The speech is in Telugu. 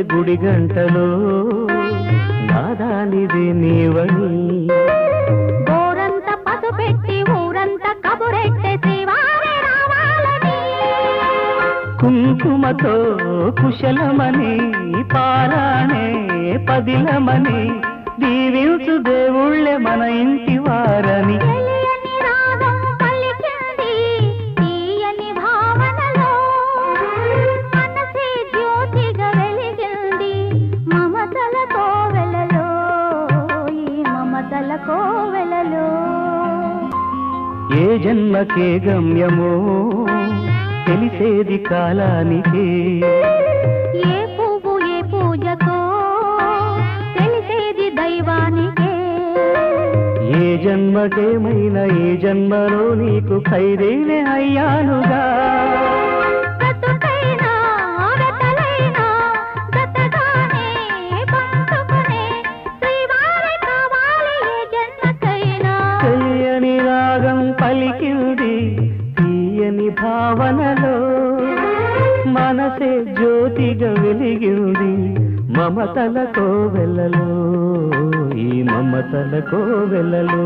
గుండె గుడి గంటలో నాదానిది నీవని గోరంత పసు పెట్టి ఊరంత కబురెట్టే శ్రీవారి రావాలని కుంకుమతో కుశలమని పారాణే పదిలమని దీవించు దేవుళ్ళే మన ఇంటి వారని తెలియని రాగం పలికింది తీయని భావనలో మనసే జ్యోతిగా వెలిగింది మమతల కోవెలలో ఈ మమతల కోవెలలో ఏ జన్మకే గమ్యమో తెలిసేది కాలానికి ఏ పువ్వు ఏ పూజకో తెలిసేది దైవానికే ఏ జన్మకేమైనా ఏ జన్మలో నీకు ఖైరేనే అయ్యానుగా బ్రతుకైనా ఆగతలైనా గతగానే పంచుకునే శ్రీవారి కావాలి ఏ జన్మకైనా తెలియని రాగం పలికింది తీయని భావనలో మనసే జ్యోతిగా వెలిగింది మమతల కోవెలలో ఈ మమతల కోవెలలో